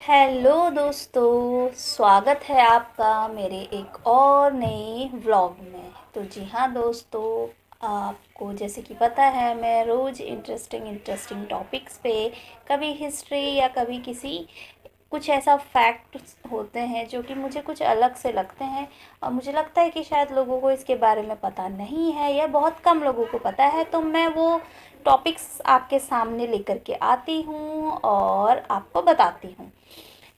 Hello दोस्तों, स्वागत है आपका मेरे एक और नए व्लॉग में। तो जी हाँ दोस्तों, आपको जैसे कि पता है मैं रोज़ इंटरेस्टिंग टॉपिक्स पे कभी हिस्ट्री या कभी किसी कुछ ऐसा फैक्ट्स होते हैं जो कि मुझे कुछ अलग से लगते हैं और मुझे लगता है कि शायद लोगों को इसके बारे में पता नहीं है या बहुत कम लोगों को पता है, तो मैं वो टॉपिक्स आपके सामने लेकर के आती हूँ और आपको बताती हूँ।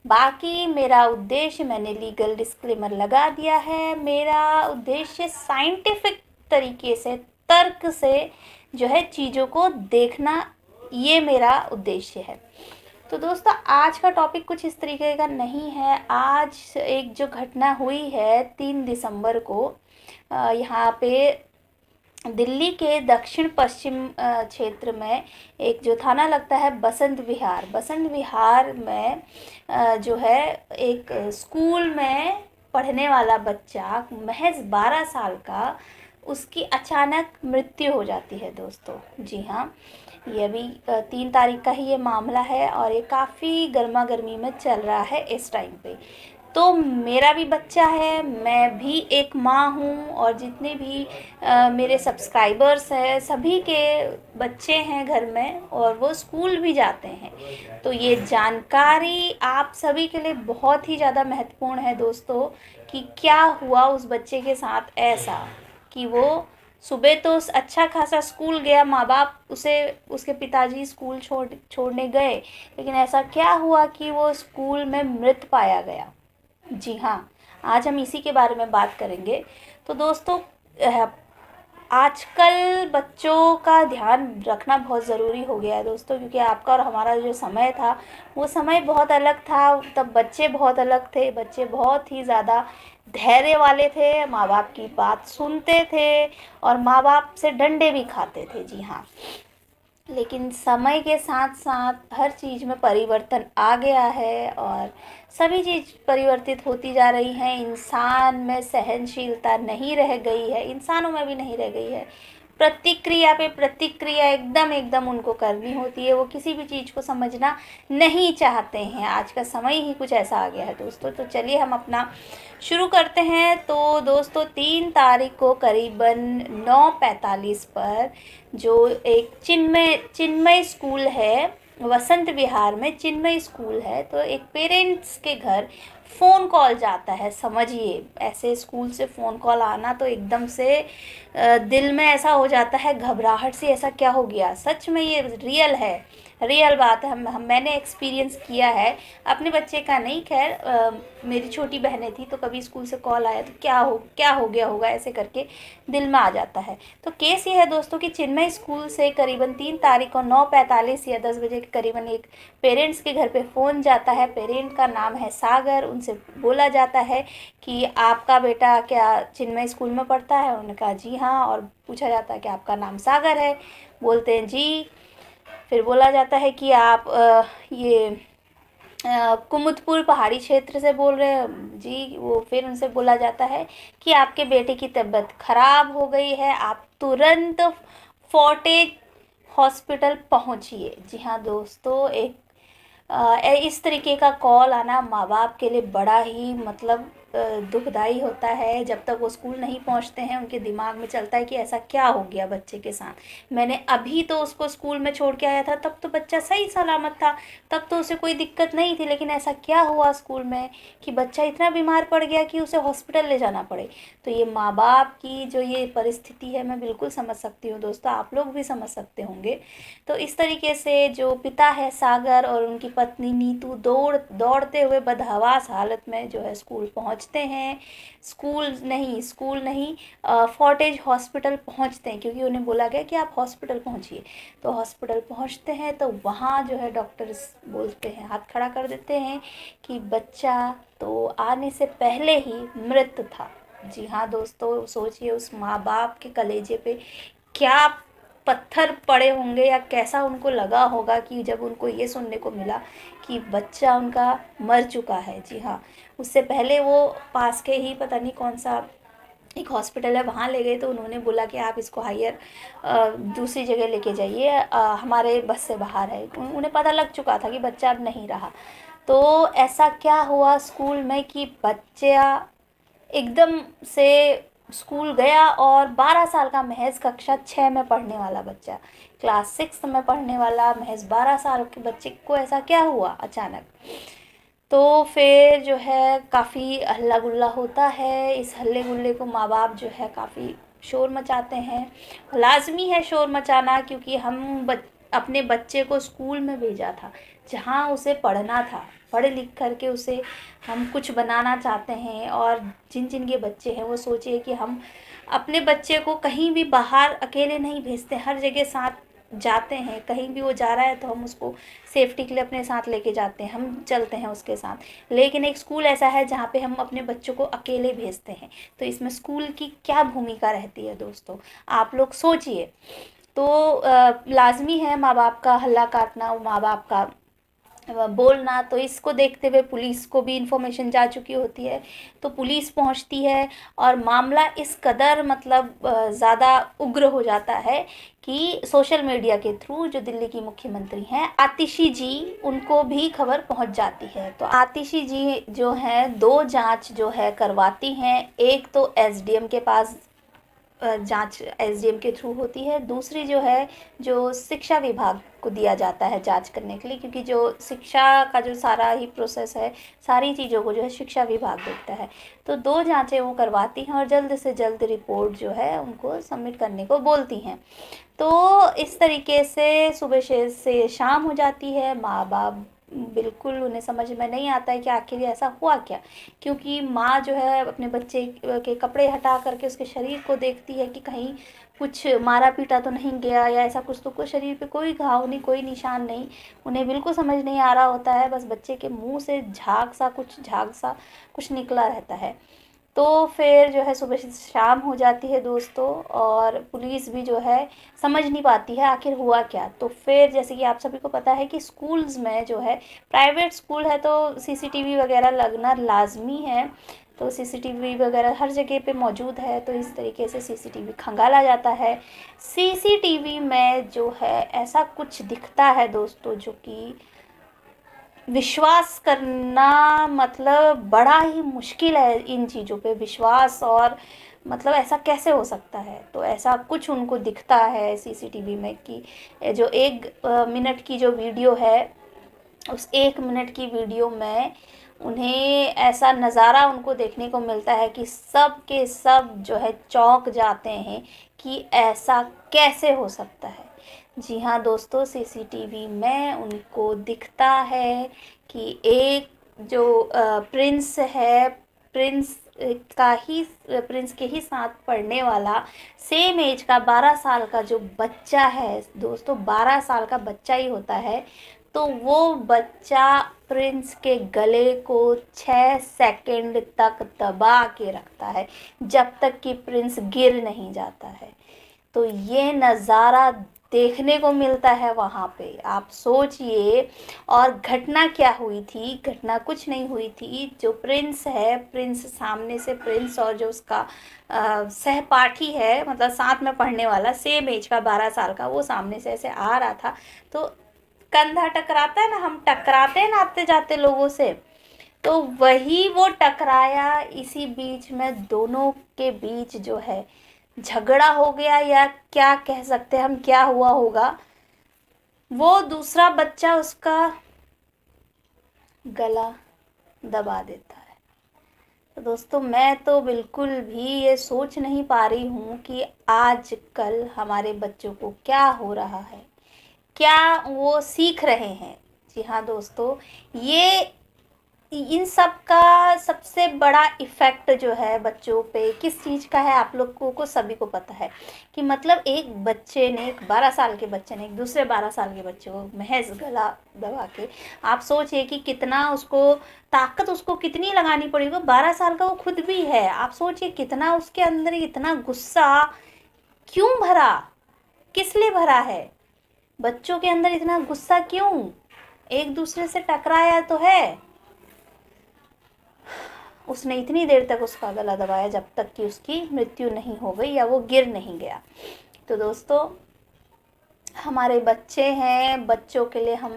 बाकी मेरा उद्देश्य, मैंने लीगल डिस्क्लेमर लगा दिया है, मेरा उद्देश्य साइंटिफिक तरीके से, तर्क से जो है चीज़ों को देखना, ये मेरा उद्देश्य है। तो दोस्तों, आज का टॉपिक कुछ इस तरीके का नहीं है। आज एक जो घटना हुई है 3 दिसंबर को यहाँ पे दिल्ली के दक्षिण पश्चिम क्षेत्र में एक जो थाना लगता है बसंत विहार में जो है एक स्कूल में पढ़ने वाला बच्चा महज 12 साल का, उसकी अचानक मृत्यु हो जाती है दोस्तों। जी हाँ, ये अभी 3 तारीख का ही ये मामला है और ये काफ़ी गर्मा गर्मी में चल रहा है इस टाइम पे। तो मेरा भी बच्चा है, मैं भी एक माँ हूँ और जितने भी मेरे सब्सक्राइबर्स हैं सभी के बच्चे हैं घर में और वो स्कूल भी जाते हैं। तो ये जानकारी आप सभी के लिए बहुत ही ज़्यादा महत्वपूर्ण है दोस्तों, कि क्या हुआ उस बच्चे के साथ ऐसा कि वो सुबह तो अच्छा खासा स्कूल गया, माँ बाप उसे, उसके पिताजी स्कूल छोड़ने गए, लेकिन ऐसा क्या हुआ कि वो स्कूल में मृत पाया गया। जी हाँ, आज हम इसी के बारे में बात करेंगे। तो दोस्तों, आजकल बच्चों का ध्यान रखना बहुत ज़रूरी हो गया है दोस्तों, क्योंकि आपका और हमारा जो समय था वो समय बहुत अलग था। तब बच्चे बहुत अलग थे, बच्चे बहुत ही ज़्यादा धैर्य वाले थे, माँ बाप की बात सुनते थे और माँ बाप से डंडे भी खाते थे। जी हाँ, लेकिन समय के साथ साथ हर चीज़ में परिवर्तन आ गया है और सभी चीज़ परिवर्तित होती जा रही हैं। इंसान में सहनशीलता नहीं रह गई है, इंसानों में भी नहीं रह गई है। प्रतिक्रिया पे प्रतिक्रिया एकदम एकदम उनको करनी होती है, वो किसी भी चीज़ को समझना नहीं चाहते हैं। आज का समय ही कुछ ऐसा आ गया है दोस्तों। तो चलिए हम अपना शुरू करते हैं। तो दोस्तों, 3 तारीख को करीबन 9:45 पर जो एक चिन्मय स्कूल है, वसंत विहार में चिन्मय स्कूल है, तो एक पेरेंट्स के घर फ़ोन कॉल जाता है। समझिए, ऐसे स्कूल से फ़ोन कॉल आना तो एकदम से दिल में ऐसा हो जाता है घबराहट से, ऐसा क्या हो गया। सच में ये रियल है, रियल बात है। हम मैंने एक्सपीरियंस किया है अपने बच्चे का नहीं, खैर मेरी छोटी बहनें थी तो कभी स्कूल से कॉल आया तो क्या हो गया होगा, ऐसे करके दिल में आ जाता है। तो केस ये है दोस्तों कि चिन्मय स्कूल से करीबन 3 तारीख को 9:45 या 10 बजे के करीबन एक पेरेंट्स के घर पे फ़ोन जाता है। पेरेंट का नाम है सागर। उनसे बोला जाता है कि आपका बेटा क्या चिन्मय स्कूल में पढ़ता है? उन्होंने कहा जी हाँ, और पूछा जाता है कि आपका नाम सागर है? बोलते हैं जी। फिर बोला जाता है कि आप ये कुमुदपुर पहाड़ी क्षेत्र से बोल रहे हैं जी। वो फिर उनसे बोला जाता है कि आपके बेटे की तबीयत खराब हो गई है, आप तुरंत फोर्टेज हॉस्पिटल पहुंचिए। जी हाँ दोस्तों, एक इस तरीके का कॉल आना माँ बाप के लिए बड़ा ही मतलब दुखदाई होता है। जब तक वो स्कूल नहीं पहुंचते हैं उनके दिमाग में चलता है कि ऐसा क्या हो गया बच्चे के साथ। मैंने अभी तो उसको स्कूल में छोड़ के आया था, तब तो बच्चा सही सलामत था, तब तो उसे कोई दिक्कत नहीं थी, लेकिन ऐसा क्या हुआ स्कूल में कि बच्चा इतना बीमार पड़ गया कि उसे हॉस्पिटल ले जाना पड़े। तो ये माँ बाप की जो ये परिस्थिति है, मैं बिल्कुल समझ सकती हूँ दोस्तों, आप लोग भी समझ सकते होंगे। तो इस तरीके से जो पिता है सागर और उनकी पत्नी नीतू दौड़ते हुए बदहवास हालत में जो है स्कूल पहुंचते हैं। स्कूल नहीं, फोर्टेज हॉस्पिटल पहुंचते हैं, क्योंकि उन्हें बोला गया कि आप हॉस्पिटल पहुंचिए। तो हॉस्पिटल पहुंचते हैं तो वहाँ जो है डॉक्टर्स बोलते हैं, हाथ खड़ा कर देते हैं कि बच्चा तो आने से पहले ही मृत था। जी हाँ दोस्तों, सोचिए उस माँ बाप के कलेजे पे क्या पत्थर पड़े होंगे या कैसा उनको लगा होगा कि जब उनको ये सुनने को मिला कि बच्चा उनका मर चुका है। जी हाँ, उससे पहले वो पास के ही पता नहीं कौन सा एक हॉस्पिटल है, वहाँ ले गए तो उन्होंने बोला कि आप इसको हायर दूसरी जगह लेके जाइए, हमारे बस से बाहर है। उन्हें पता लग चुका था कि बच्चा अब नहीं रहा। तो ऐसा क्या हुआ स्कूल में कि बच्चा एकदम से स्कूल गया और 12 साल का, महज कक्षा 6 में पढ़ने वाला बच्चा, क्लास 6 में पढ़ने वाला महज 12 साल के बच्चे को ऐसा क्या हुआ अचानक। तो फिर जो है काफ़ी हल्ला गुल्ला होता है। इस हल्ले गुल्ले को माँ बाप जो है काफ़ी शोर मचाते हैं। लाजमी है शोर मचाना, क्योंकि हम अपने बच्चे को स्कूल में भेजा था जहाँ उसे पढ़ना था, पढ़ लिख करके उसे हम कुछ बनाना चाहते हैं। और जिन जिन के बच्चे हैं वो सोचिए कि हम अपने बच्चे को कहीं भी बाहर अकेले नहीं भेजते, हर जगह साथ जाते हैं। कहीं भी वो जा रहा है तो हम उसको सेफ्टी के लिए अपने साथ लेके जाते हैं, हम चलते हैं उसके साथ। लेकिन एक स्कूल ऐसा है जहाँ पे हम अपने बच्चों को अकेले भेजते हैं, तो इसमें स्कूल की क्या भूमिका रहती है दोस्तों, आप लोग सोचिए। तो लाजमी है माँ बाप का हल्ला काटना, माँ बाप का बोलना। तो इसको देखते हुए पुलिस को भी इन्फॉर्मेशन जा चुकी होती है, तो पुलिस पहुंचती है और मामला इस कदर मतलब ज़्यादा उग्र हो जाता है कि सोशल मीडिया के थ्रू जो दिल्ली की मुख्यमंत्री हैं आतिशी जी, उनको भी खबर पहुंच जाती है। तो आतिशी जी जो हैं 2 जांच जो है करवाती हैं। एक तो एसडीएम के पास जांच एसडीएम के थ्रू होती है, दूसरी जो है जो शिक्षा विभाग को दिया जाता है जांच करने के लिए, क्योंकि जो शिक्षा का जो सारा ही प्रोसेस है, सारी चीज़ों को जो है शिक्षा विभाग देखता है। तो 2 जांचें वो करवाती हैं और जल्द से जल्द रिपोर्ट जो है उनको सबमिट करने को बोलती हैं। तो इस तरीके से सुबह से शाम हो जाती है। माँ बाप बिल्कुल उन्हें समझ में नहीं आता है कि आखिर ऐसा हुआ क्या, क्योंकि माँ जो है अपने बच्चे के कपड़े हटा करके उसके शरीर को देखती है कि कहीं कुछ मारा पीटा तो नहीं गया या ऐसा कुछ, तो कोई शरीर पे कोई घाव नहीं, कोई निशान नहीं। उन्हें बिल्कुल समझ नहीं आ रहा होता है, बस बच्चे के मुंह से झाग सा कुछ निकला रहता है। तो फिर जो है सुबह से शाम हो जाती है दोस्तों, और पुलिस भी जो है समझ नहीं पाती है आखिर हुआ क्या। तो फिर जैसे कि आप सभी को पता है कि स्कूल्स में जो है, प्राइवेट स्कूल है तो सीसीटीवी वगैरह लगना लाजमी है। तो सीसीटीवी वगैरह हर जगह पे मौजूद है, तो इस तरीके से सीसीटीवी खंगाला जाता है। सीसीटीवी में जो है ऐसा कुछ दिखता है दोस्तों जो कि विश्वास करना मतलब बड़ा ही मुश्किल है इन चीज़ों पे विश्वास, और मतलब ऐसा कैसे हो सकता है। तो ऐसा कुछ उनको दिखता है सीसीटीवी में कि जो 1 मिनट की जो वीडियो है, उस 1 मिनट की वीडियो में उन्हें ऐसा नज़ारा उनको देखने को मिलता है कि सब के सब जो है चौंक जाते हैं कि ऐसा कैसे हो सकता है। जी हाँ दोस्तों, सीसीटीवी में उनको दिखता है कि एक जो प्रिंस है, प्रिंस प्रिंस के ही साथ पढ़ने वाला सेम एज का 12 साल का जो बच्चा है दोस्तों, 12 साल का बच्चा ही होता है, तो वो बच्चा प्रिंस के गले को 6 सेकंड तक दबा के रखता है जब तक कि प्रिंस गिर नहीं जाता है। तो ये नज़ारा देखने को मिलता है वहाँ पे, आप सोचिए। और घटना क्या हुई थी, घटना कुछ नहीं हुई थी। जो प्रिंस है, प्रिंस सामने से, प्रिंस और जो उसका सहपाठी है, मतलब साथ में पढ़ने वाला सेम एज का 12 साल का, वो सामने से ऐसे आ रहा था। तो कंधा टकराता है ना, हम टकराते हैं ना आते जाते लोगों से, तो वही वो टकराया। इसी बीच में दोनों के बीच जो है झगड़ा हो गया, या क्या कह सकते हैं हम, क्या हुआ होगा, वो दूसरा बच्चा उसका गला दबा देता है। तो दोस्तों मैं तो बिल्कुल भी ये सोच नहीं पा रही हूँ कि आजकल हमारे बच्चों को क्या हो रहा है, क्या वो सीख रहे हैं। जी हाँ दोस्तों, ये इन सब का सबसे बड़ा इफ़ेक्ट जो है बच्चों पे किस चीज़ का है, आप लोगों को सभी को पता है कि मतलब एक बच्चे ने, एक 12 साल के बच्चे ने एक दूसरे 12 साल के बच्चे को महज गला दबा के, आप सोचिए कि कितना उसको ताकत उसको कितनी लगानी पड़ेगी। 12 साल का वो खुद भी है, आप सोचिए कितना उसके अंदर इतना गुस्सा क्यों भरा, किस लिए भरा है, बच्चों के अंदर इतना गुस्सा क्यों, एक दूसरे से टकराया तो है। उसने इतनी देर तक उसका गला दबाया जब तक कि उसकी मृत्यु नहीं हो गई या वो गिर नहीं गया। तो दोस्तों हमारे बच्चे हैं, बच्चों के लिए हम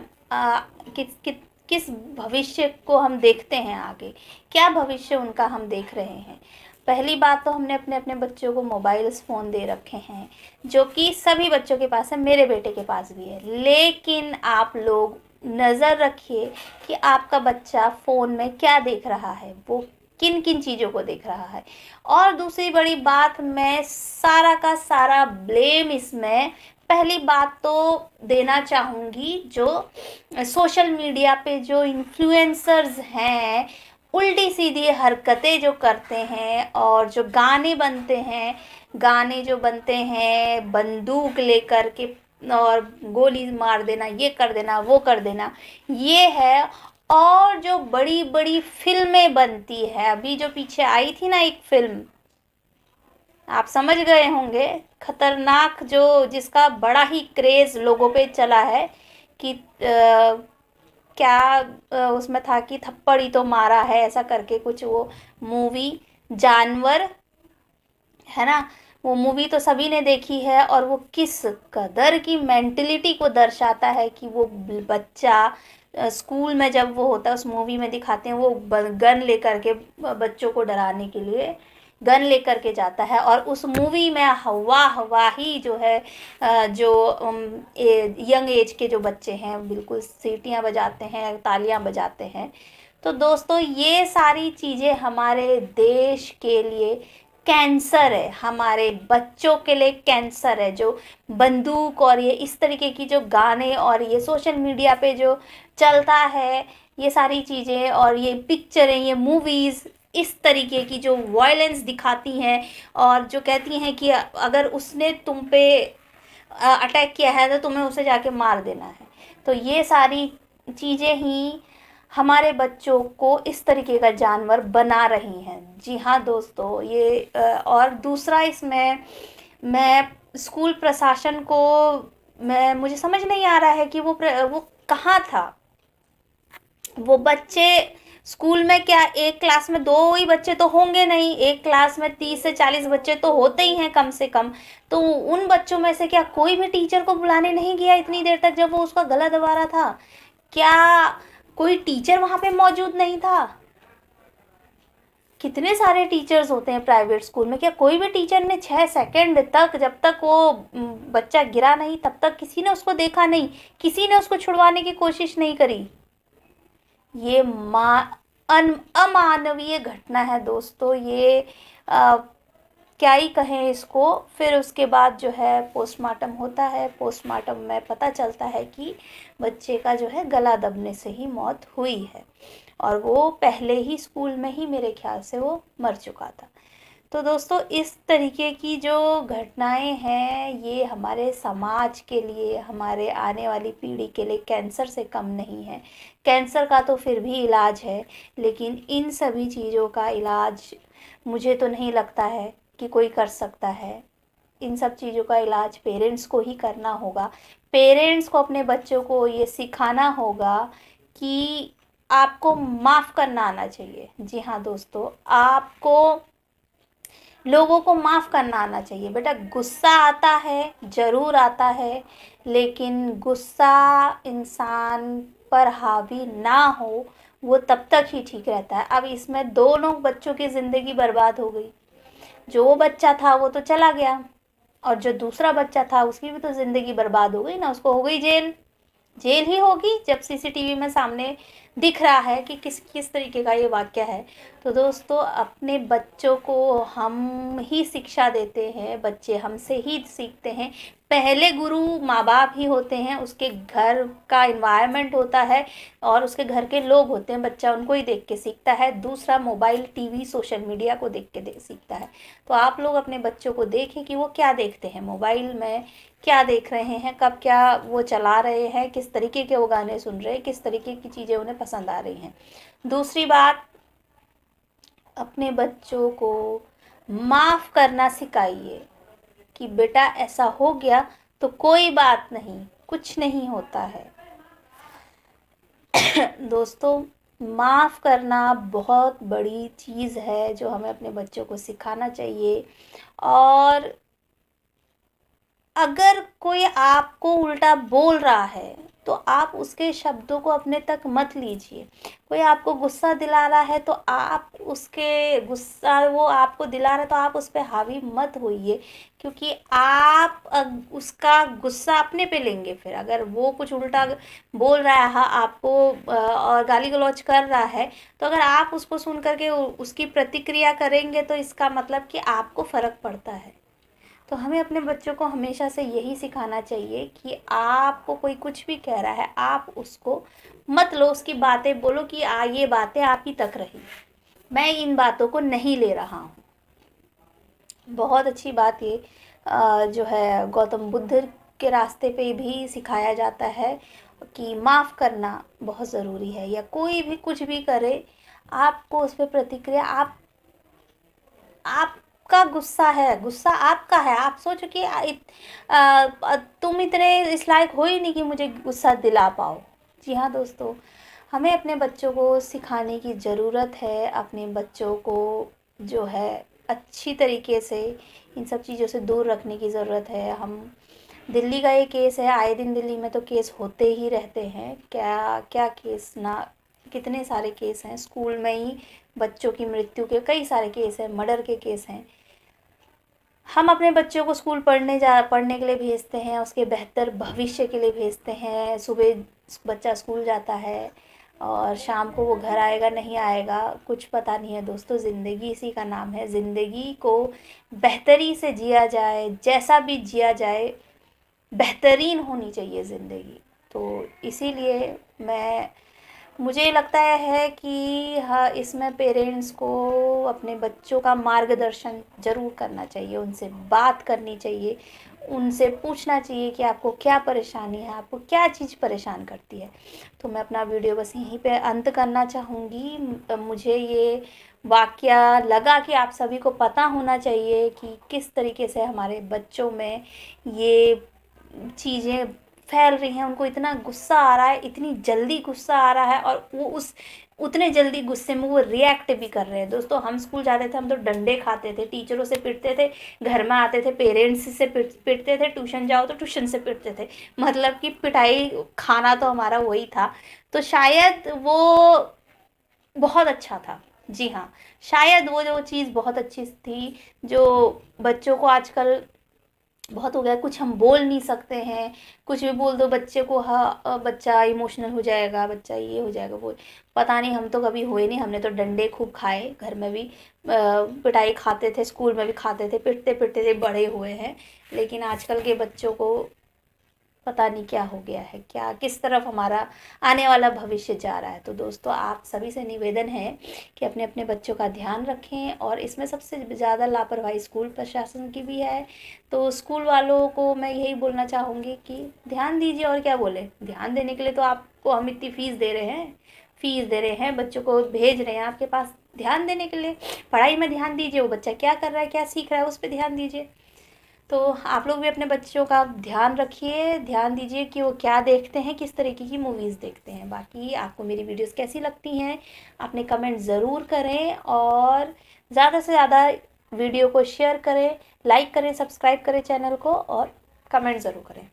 किस भविष्य को हम देखते हैं आगे, क्या भविष्य उनका हम देख रहे हैं। पहली बात तो हमने अपने अपने बच्चों को मोबाइल्स फ़ोन दे रखे हैं, जो कि सभी बच्चों के पास है, मेरे बेटे के पास भी है। लेकिन आप लोग नज़र रखिए कि आपका बच्चा फ़ोन में क्या देख रहा है, वो किन किन चीज़ों को देख रहा है। और दूसरी बड़ी बात, मैं सारा का सारा ब्लेम इसमें पहली बात तो देना चाहूँगी जो सोशल मीडिया पे जो इन्फ्लुएंसर्स हैं, उल्टी सीधी हरकतें जो करते हैं, और जो गाने जो बनते हैं बंदूक लेकर के और गोली मार देना, ये कर देना, वो कर देना, ये है। और जो बड़ी बड़ी फिल्में बनती है, अभी जो पीछे आई थी ना एक फिल्म, आप समझ गए होंगे, खतरनाक, जो जिसका बड़ा ही क्रेज़ लोगों पे चला है कि क्या उसमें था कि थप्पड़ ही तो मारा है, ऐसा करके कुछ वो मूवी जानवर, है ना। वो मूवी तो सभी ने देखी है, और वो किस कदर की मेंटलिटी को दर्शाता है कि वो बच्चा स्कूल में जब वो होता है, उस मूवी में दिखाते हैं वो गन लेकर के बच्चों को डराने के लिए गन लेकर के जाता है। और उस मूवी में हवा हवा ही जो है जो यंग एज के जो बच्चे हैं बिल्कुल सीटियां बजाते हैं, तालियां बजाते हैं। तो दोस्तों ये सारी चीज़ें हमारे देश के लिए कैंसर है, हमारे बच्चों के लिए कैंसर है। जो बंदूक और ये इस तरीके की जो गाने और ये सोशल मीडिया पे जो चलता है, ये सारी चीज़ें और ये पिक्चरें, ये मूवीज़, इस तरीके की जो वायलेंस दिखाती हैं और जो कहती हैं कि अगर उसने तुम पे अटैक किया है तो तुम्हें उसे जाके मार देना है। तो ये सारी चीज़ें ही हमारे बच्चों को इस तरीके का जानवर बना रही हैं। जी हाँ दोस्तों, ये और दूसरा इसमें मैं स्कूल प्रशासन को मुझे समझ नहीं आ रहा है कि वो कहाँ था। वो बच्चे स्कूल में क्या एक क्लास में 2 ही बच्चे तो होंगे नहीं, एक क्लास में 30 से 40 बच्चे तो होते ही हैं कम से कम। तो उन बच्चों में से क्या कोई भी टीचर को बुलाने नहीं गया इतनी देर तक जब वो उसका गला दबा रहा था? क्या कोई टीचर वहाँ पे मौजूद नहीं था? कितने सारे टीचर्स होते हैं प्राइवेट स्कूल में, क्या कोई भी टीचर ने 6 सेकंड तक, जब तक वो बच्चा गिरा नहीं तब तक किसी ने उसको देखा नहीं, किसी ने उसको छुड़वाने की कोशिश नहीं करी? ये अमानवीय घटना है दोस्तों। ये क्या ही कहें इसको। फिर उसके बाद जो है पोस्टमार्टम होता है। पोस्टमार्टम में पता चलता है कि बच्चे का जो है गला दबने से ही मौत हुई है, और वो पहले ही स्कूल में ही मेरे ख्याल से वो मर चुका था। तो दोस्तों इस तरीके की जो घटनाएं हैं, ये हमारे समाज के लिए, हमारे आने वाली पीढ़ी के लिए कैंसर से कम नहीं है। कैंसर का तो फिर भी इलाज है, लेकिन इन सभी चीज़ों का इलाज मुझे तो नहीं लगता है कि कोई कर सकता है। इन सब चीज़ों का इलाज पेरेंट्स को ही करना होगा। पेरेंट्स को अपने बच्चों को ये सिखाना होगा कि आपको माफ़ करना आना चाहिए। जी हाँ दोस्तों, आपको लोगों को माफ़ करना आना चाहिए। बेटा गुस्सा आता है, ज़रूर आता है, लेकिन गुस्सा इंसान पर हावी ना हो वो तब तक ही ठीक रहता है। अब इसमें दोनों बच्चों की ज़िंदगी बर्बाद हो गई। जो बच्चा था वो तो चला गया, और जो दूसरा बच्चा था उसकी भी तो ज़िंदगी बर्बाद हो गई ना। उसको हो गई जेल। जेल ही होगी जब सीसीटीवी में सामने दिख रहा है कि किस किस तरीके का ये वाक़या है। तो दोस्तों अपने बच्चों को हम ही शिक्षा देते हैं, बच्चे हमसे ही सीखते हैं। पहले गुरु माँ बाप ही होते हैं, उसके घर का इन्वायरमेंट होता है और उसके घर के लोग होते हैं। बच्चा उनको ही देख के सीखता है। दूसरा मोबाइल, टीवी, सोशल मीडिया को देख के सीखता है। तो आप लोग अपने बच्चों को देखें कि वो क्या देखते हैं, मोबाइल में क्या देख रहे हैं, कब क्या वो चला रहे हैं, किस तरीके के वो गाने सुन रहे हैं, किस तरीके की चीज़ें उन्हें पसंद आ रही हैं। दूसरी बात, अपने बच्चों को माफ़ करना सिखाइए कि बेटा ऐसा हो गया तो कोई बात नहीं, कुछ नहीं होता है। दोस्तों माफ़ करना बहुत बड़ी चीज़ है जो हमें अपने बच्चों को सिखाना चाहिए। और अगर कोई आपको उल्टा बोल रहा है तो आप उसके शब्दों को अपने तक मत लीजिए। कोई आपको गुस्सा दिला रहा है तो आप उसके गुस्सा वो आपको दिला रहा है तो आप उस पे हावी मत होइए, क्योंकि आप उसका गुस्सा अपने पे लेंगे। फिर अगर वो कुछ उल्टा बोल रहा है आपको और गाली गलौज कर रहा है, तो अगर आप उसको सुन करके उसकी प्रतिक्रिया करेंगे तो इसका मतलब कि आपको फ़र्क पड़ता है। तो हमें अपने बच्चों को हमेशा से यही सिखाना चाहिए कि आपको कोई कुछ भी कह रहा है आप उसको मत लो, उसकी बातें बोलो कि ये बातें आप ही तक रही, मैं इन बातों को नहीं ले रहा हूँ। बहुत अच्छी बात ये जो है गौतम बुद्ध के रास्ते पे भी सिखाया जाता है कि माफ़ करना बहुत ज़रूरी है, या कोई भी कुछ भी करे आपको उस पर प्रतिक्रिया आपका गुस्सा है, गुस्सा आपका है। आप सोचो कि तुम इतने इस लायक हो ही नहीं कि मुझे गुस्सा दिला पाओ। जी हाँ दोस्तों, हमें अपने बच्चों को सिखाने की ज़रूरत है, अपने बच्चों को जो है अच्छी तरीके से इन सब चीज़ों से दूर रखने की ज़रूरत है। हम दिल्ली का ये केस है, आए दिन दिल्ली में तो केस होते ही रहते हैं। क्या क्या केस ना, कितने सारे केस हैं। स्कूल में ही बच्चों की मृत्यु के कई सारे केस हैं, मर्डर के केस हैं। हम अपने बच्चों को स्कूल पढ़ने के लिए भेजते हैं, उसके बेहतर भविष्य के लिए भेजते हैं। सुबह बच्चा स्कूल जाता है और शाम को वो घर आएगा नहीं आएगा कुछ पता नहीं है दोस्तों। ज़िंदगी इसी का नाम है। ज़िंदगी को बेहतरी से जिया जाए, जैसा भी जिया जाए बेहतरीन होनी चाहिए ज़िंदगी। तो इसीलिए मुझे लगता है कि हाँ, इसमें पेरेंट्स को अपने बच्चों का मार्गदर्शन ज़रूर करना चाहिए, उनसे बात करनी चाहिए, उनसे पूछना चाहिए कि आपको क्या परेशानी है, आपको क्या चीज़ परेशान करती है। तो मैं अपना वीडियो बस यहीं पे अंत करना चाहूँगी। मुझे ये वाक़या लगा कि आप सभी को पता होना चाहिए कि किस तरीके से हमारे बच्चों में ये चीज़ें फैल रही हैं। उनको इतना गुस्सा आ रहा है, इतनी जल्दी गुस्सा आ रहा है, और वो उतने जल्दी गुस्से में वो रिएक्ट भी कर रहे हैं। दोस्तों, हम स्कूल जाते थे, हम तो डंडे खाते थे, टीचरों से पिटते थे, घर में आते थे पेरेंट्स से पिटते थे, ट्यूशन जाओ तो ट्यूशन से पिटते थे। मतलब कि पिटाई खाना तो हमारा वही था। तो शायद वो बहुत अच्छा था। जी हाँ, शायद वो जो चीज़ बहुत अच्छी थी, जो बच्चों को आजकल बहुत हो गया। कुछ हम बोल नहीं सकते हैं, कुछ भी बोल दो बच्चे को, हाँ बच्चा इमोशनल हो जाएगा, बच्चा ये हो जाएगा वो। पता नहीं, हम तो कभी हुए नहीं। हमने तो डंडे खूब खाए, घर में भी पिटाई खाते थे, स्कूल में भी खाते थे, पिटते पिटते थे बड़े हुए हैं। लेकिन आजकल के बच्चों को पता नहीं क्या हो गया है, क्या किस तरफ हमारा आने वाला भविष्य जा रहा है। तो दोस्तों, आप सभी से निवेदन है कि अपने अपने बच्चों का ध्यान रखें, और इसमें सबसे ज़्यादा लापरवाही स्कूल प्रशासन की भी है। तो स्कूल वालों को मैं यही बोलना चाहूँगी कि ध्यान दीजिए, और क्या बोले, ध्यान देने के लिए तो आपको हम इतनी फ़ीस दे रहे हैं, बच्चों को भेज रहे हैं आपके पास ध्यान देने के लिए। पढ़ाई में ध्यान दीजिए, वो बच्चा क्या कर रहा है, क्या सीख रहा है, उस पर ध्यान दीजिए। तो आप लोग भी अपने बच्चों का ध्यान रखिए, ध्यान दीजिए कि वो क्या देखते हैं, किस तरीके की मूवीज़ देखते हैं। बाकी आपको मेरी वीडियोस कैसी लगती हैं, आपने कमेंट ज़रूर करें, और ज़्यादा से ज़्यादा वीडियो को शेयर करें, लाइक करें, सब्सक्राइब करें चैनल को, और कमेंट ज़रूर करें।